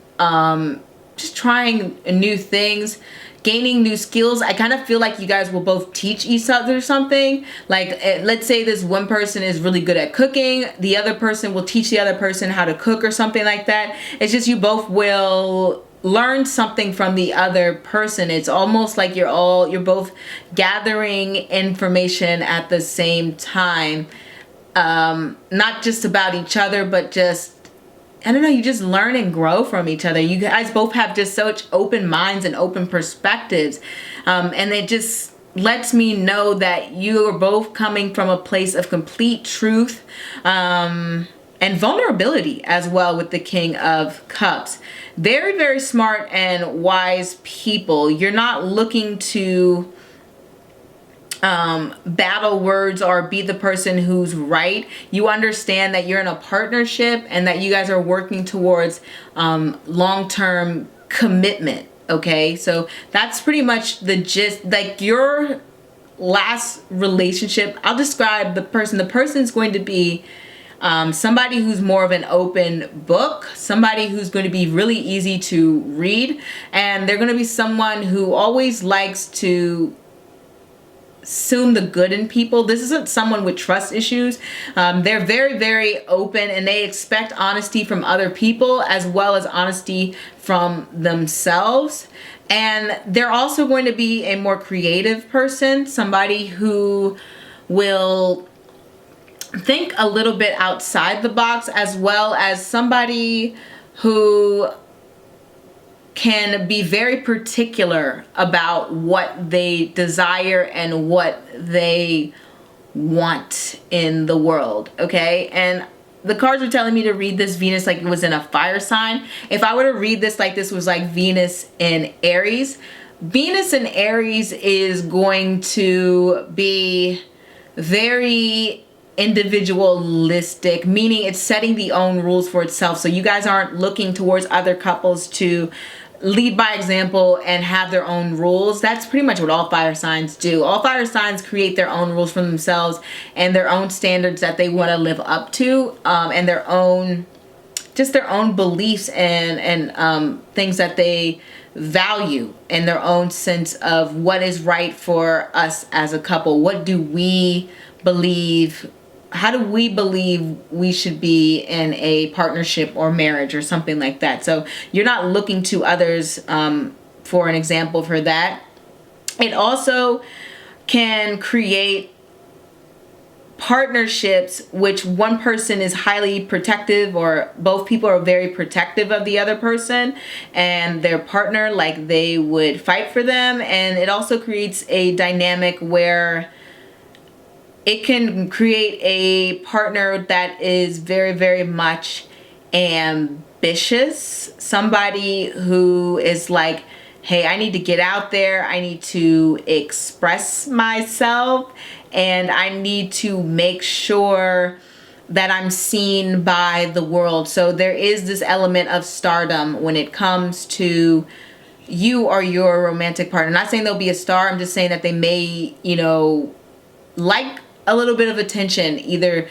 just trying new things, gaining new skills. I kind of feel like you guys will both teach each other something. Like let's say this one person is really good at cooking, the other person will teach the other person how to cook or something like that. It's just you both will learn something from the other person. It's almost like you're both gathering information at the same time. Not just about each other, but just, I don't know, you just learn and grow from each other. You guys both have just such open minds and open perspectives. And it just lets me know that you are both coming from a place of complete truth and vulnerability as well with the King of Cups. Very, very smart and wise people. You're not looking to battle words or be the person who's right. You understand that you're in a partnership and that you guys are working towards long-term commitment. Okay, so that's pretty much the gist. Like your last relationship, I'll describe the person. The person's going to be somebody who's more of an open book, somebody who's going to be really easy to read, and they're going to be someone who always likes to assume the good in people. This isn't someone with trust issues. They're very, very open and they expect honesty from other people as well as honesty from themselves. And they're also going to be a more creative person, somebody who will think a little bit outside the box, as well as somebody who can be very particular about what they desire and what they want in the world, okay? And the cards are telling me to read this Venus like it was in a fire sign. If I were to read this like this was like Venus in Aries, Venus in Aries is going to be very individualistic, meaning it's setting the own rules for itself. So you guys aren't looking towards other couples to lead by example and have their own rules. That's pretty much what all fire signs do. All fire signs create their own rules for themselves and their own standards that they want to live up to, and their own, just their own beliefs and things that they value, and their own sense of what is right for us as a couple. What do we believe? How do we believe we should be in a partnership or marriage or something like that? So you're not looking to others for an example for that. It also can create partnerships which one person is highly protective, or both people are very protective of the other person and their partner, like they would fight for them. And it also creates a dynamic where it can create a partner that is very, very much ambitious. Somebody who is like, hey, I need to get out there. I need to express myself. And I need to make sure that I'm seen by the world. So there is this element of stardom when it comes to you or your romantic partner. I'm not saying they'll be a star. I'm just saying that they may, you know, like a little bit of attention, either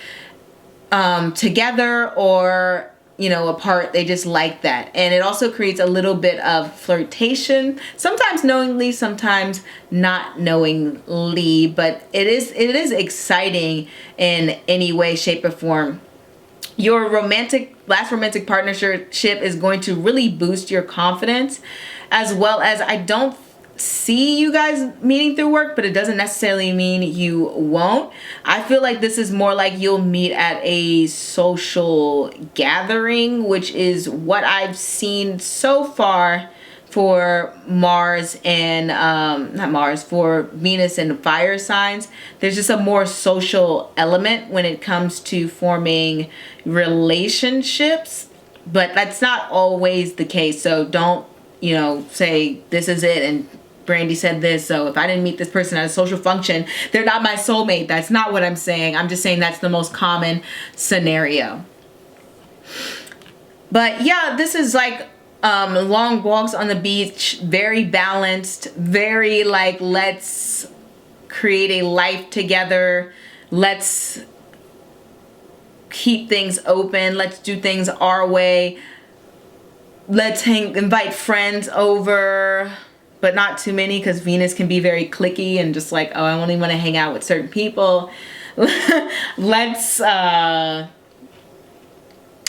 together or, you know, apart. They just like that. And it also creates a little bit of flirtation, sometimes knowingly, sometimes not knowingly, but it is exciting in any way, shape, or form. Your last romantic partnership is going to really boost your confidence, as well as, I don't see you guys meeting through work, but it doesn't necessarily mean you won't. I feel like this is more like you'll meet at a social gathering, which is what I've seen so far for Mars and for Venus and fire signs. There's just a more social element when it comes to forming relationships, but that's not always the case. So don't, you know, say this is it and Brandi said this, so if I didn't meet this person at a social function, they're not my soulmate. That's not what I'm saying. I'm just saying that's the most common scenario. But yeah, this is like long walks on the beach, very balanced, very like, let's create a life together. Let's keep things open. Let's do things our way. Let's invite friends over, but not too many, because Venus can be very cliquey and just like, oh, I only want to hang out with certain people. Let's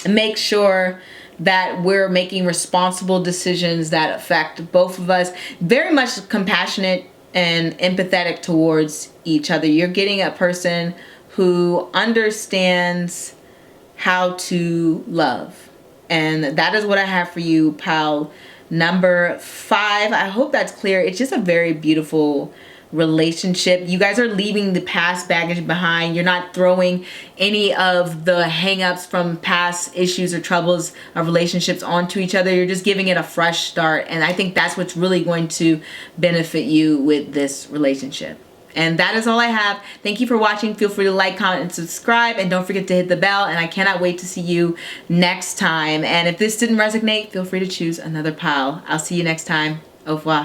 make sure that we're making responsible decisions that affect both of us. Very much compassionate and empathetic towards each other. You're getting a person who understands how to love. And that is what I have for you, pile number 5. I hope that's clear. It's just a very beautiful relationship. You guys are leaving the past baggage behind. You're not throwing any of the hang-ups from past issues or troubles of relationships onto each other. You're just giving it a fresh start. And I think that's what's really going to benefit you with this relationship. And that is all I have. Thank you for watching. Feel free to like, comment, and subscribe. And don't forget to hit the bell. And I cannot wait to see you next time. And if this didn't resonate, feel free to choose another pile. I'll see you next time. Au revoir.